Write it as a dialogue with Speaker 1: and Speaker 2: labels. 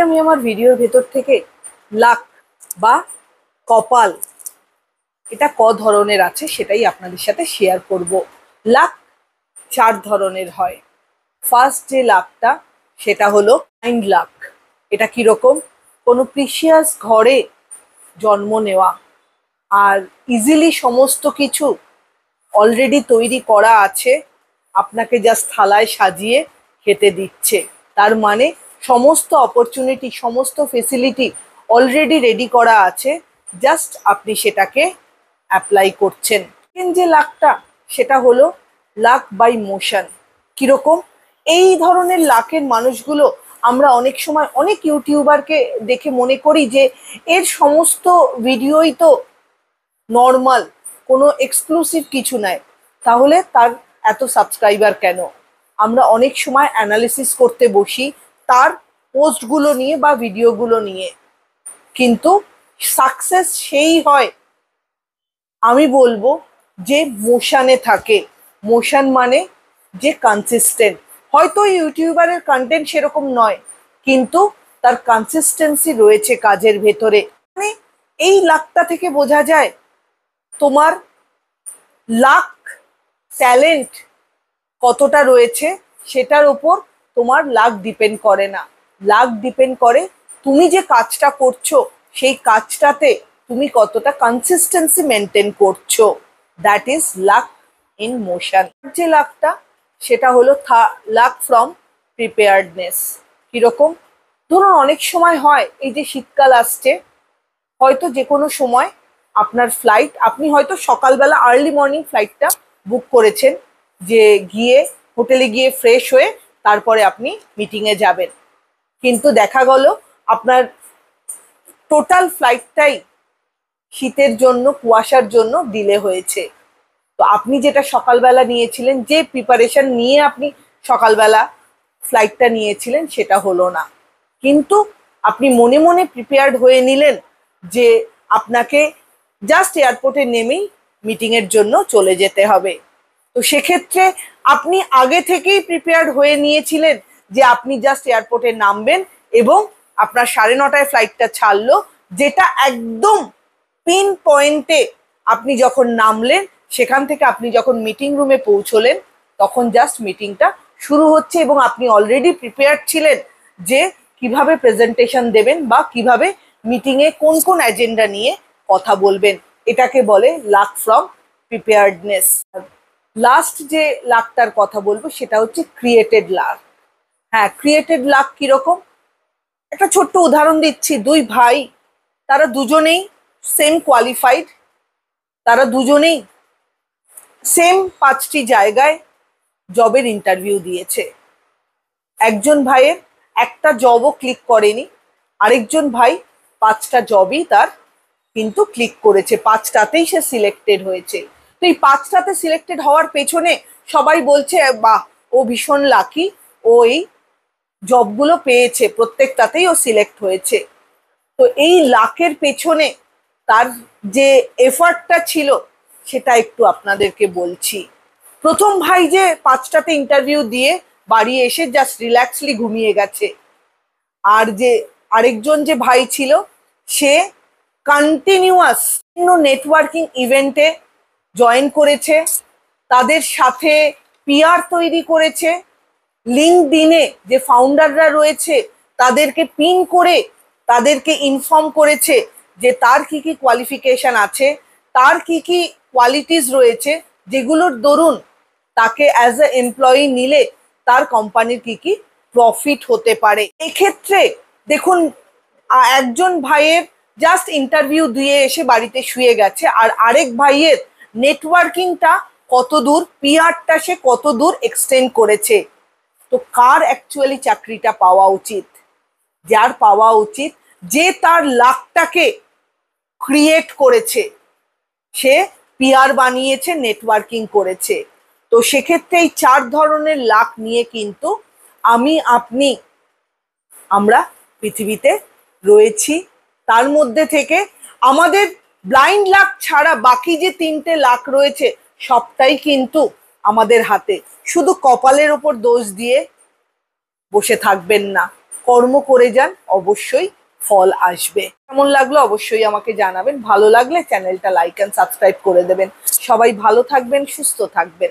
Speaker 1: আমি আমার ভিডিওর ভেতর থেকে লাক বা কপাল এটা ক ধরনের আছে সেটাই আপনাদের সাথে শেয়ার করব। লাক 4 ধরনের হয়। ফার্স্ট যে লাকটা সেটা হলো কাইন্ড লাক। এটা কিরকম? কোনো প্রিশিয়াস ঘরে জন্ম নেওয়া, আর ইজিলি সমস্ত কিছু অলরেডি তৈরি করা আছে, আপনাকে জাস্ট থালায় সাজিয়ে খেতে দিচ্ছে। তার মানে সমস্ত অপরচুনিটি, সমস্ত ফেসিলিটি অলরেডি রেডি করা আছে, জাস্ট আপনি সেটাকে অ্যাপ্লাই করছেন। সেকেন্ড যে লাকটা সেটা হলো লাক বাই মোশন। কিরকম? এই ধরনের লাকের মানুষগুলো আমরা অনেক সময় অনেক ইউটিউবারকে দেখে মনে করি যে এর সমস্ত ভিডিওই তো নর্মাল, কোনো এক্সক্লুসিভ কিছু নাই, তাহলে তার এত সাবস্ক্রাইবার কেন? আমরা অনেক সময় অ্যানালিসিস করতে বসি তার পোস্টগুলো নিয়ে বা ভিডিওগুলো নিয়ে, কিন্তু সাকসেস সেই হয় আমি বলবো যে মোশানে থাকে। মোশন মানে যে কনসিস্টেন্ট। হয়তো ইউটিউবারের কন্টেন্ট সেরকম নয়, কিন্তু তার কনসিস্টেন্সি রয়েছে কাজের ভেতরে। মানে এই লাকটা থেকে বোঝা যায় তোমার লাক, ট্যালেন্ট কতটা রয়েছে সেটার ওপর তোমার লাক ডিপেন্ড করে না। লাক ডিপেন্ড করে তুমি যে কাজটা করছো সেই কাজটাতে তুমি কতটা কনসিস্টেন্সি মেনটেন করছো। That is lakh in motion. যে লাকটা সেটা হলো লাক ফ্রম প্রিপেয়ার্ডনেস। কিরকম? ধরুন অনেক সময় হয়, এই যে শীতকাল আসছে, হয়তো যে কোনো সময় আপনার ফ্লাইট, আপনি হয়তো সকালবেলা আর্লি মর্নিং ফ্লাইটটা বুক করেছেন, যে গিয়ে হোটেলে গিয়ে ফ্রেশ হয়ে তারপরে আপনি মিটিংয়ে যাবেন, কিন্তু দেখা গেল আপনার টোটাল ফ্লাইটটাই শীতের জন্য, কুয়াশার জন্য ডিলে হয়েছে। তো আপনি যেটা সকালবেলা নিয়েছিলেন, যে প্রিপারেশন নিয়ে আপনি সকালবেলা ফ্লাইটটা নিয়েছিলেন, সেটা হলো না, কিন্তু আপনি মনে মনে প্রিপেয়ার্ড হয়ে নিলেন যে আপনাকে জাস্ট এয়ারপোর্টে নেমেই মিটিংয়ের জন্য চলে যেতে হবে। তো সেক্ষেত্রে আপনি আগে থেকেই প্রিপেয়ার্ড হয়ে নিয়েছিলেন যে আপনি জাস্ট এয়ারপোর্টে নামবেন এবং আপনার 9:30টায় ফ্লাইটটা ছাড়লো, যেটা একদম পিন পয়েন্টে আপনি যখন নামলেন, সেখান থেকে আপনি যখন মিটিং রুমে পৌঁছলেন, তখন জাস্ট মিটিংটা শুরু হচ্ছে এবং আপনি অলরেডি প্রিপেয়ার্ড ছিলেন যে কিভাবে প্রেজেন্টেশন দেবেন বা কিভাবে মিটিংয়ে কোন কোন এজেন্ডা নিয়ে কথা বলবেন। এটাকে বলে লাক ফ্রম প্রিপেয়ার্ডনেস। লাস্ট যে লাকটার কথা বলবো সেটা হচ্ছে ক্রিয়েটেড লাক। হ্যাঁ, ক্রিয়েটেড লাক কিরকম? একটা ছোট্ট উদাহরণ দিচ্ছি। দুই ভাই, তারা দুজনেই সেম কোয়ালিফাইড, তারা দুজনেই সেম 5টি জায়গায় জবের ইন্টারভিউ দিয়েছে। একজন ভাইয়ের একটা জবও ক্লিক করেনি, আরেকজন ভাই 5টা জবই তার কিন্তু ক্লিক করেছে, 5টাতেই সে সিলেক্টেড হয়েছে। তো এই 5টাতে সিলেক্টেড হওয়ার পেছনে সবাই বলছে বাহ, ও ভীষণ লাকি, ও এই জবগুলো পেয়েছে, প্রত্যেকটাতেই ও সিলেক্ট হয়েছে। তো এই লাকের পেছনে তার যে এফার্টটা ছিল সেটা একটু আপনাদেরকে বলছি। প্রথম ভাই যে 5টাতে ইন্টারভিউ দিয়ে বাড়ি এসে জাস্ট রিল্যাক্সলি ঘুমিয়ে গেছে, আর যে আরেকজন যে ভাই ছিল সে কন্টিনিউয়াস নেটওয়ার্কিং ইভেন্টে জয়েন করেছে, তাদের সাথে পিআর তৈরি করেছে, লিঙ্কডইনে যে ফাউন্ডাররা রয়েছে তাদেরকে পিন করে তাদেরকে ইনফর্ম করেছে যে তার কি কি কোয়ালিফিকেশন আছে, তার কি কি কোয়ালিটিস রয়েছে, যেগুলোর দরুন তাকে অ্যাজ এ এমপ্লয়ি নিলে তার কোম্পানির কি কি প্রফিট হতে পারে। এক্ষেত্রে দেখুন, একজন ভাইয়ের জাস্ট ইন্টারভিউ দিয়ে এসে বাড়িতে শুয়ে গেছে, আর আরেক ভাইয়ের নেটওয়ার্কিংটা কত দূর, পিআরটা সে কত দূর এক্সটেন্ড করেছে। তো কার অ্যাকচুয়ালি চাকরিটা পাওয়া উচিত? যার পাওয়া উচিত যে তার লাকটাকে ক্রিয়েট করেছে, সে পিআর বানিয়েছে, নেটওয়ার্কিং করেছে। তো সেক্ষেত্রে এই 4 ধরনের লাক নিয়ে কিন্তু আপনি আমরা পৃথিবীতে রয়েছি। তার মধ্যে থেকে আমাদের ব্লাইন্ড লাক ছাড়া বাকি যে 3টে লাক রয়েছে সবটাই কিন্তু আমাদের হাতে। শুধু কপালের ওপর দোষ দিয়ে বসে থাকবেন না। কর্ম করে যান, অবশ্যই ফল আসবে। কেমন লাগলো অবশ্যই আমাকে জানাবেন। ভালো লাগলে চ্যানেলটা লাইক অ্যান্ড সাবস্ক্রাইব করে দেবেন। সবাই ভালো থাকবেন, সুস্থ থাকবেন।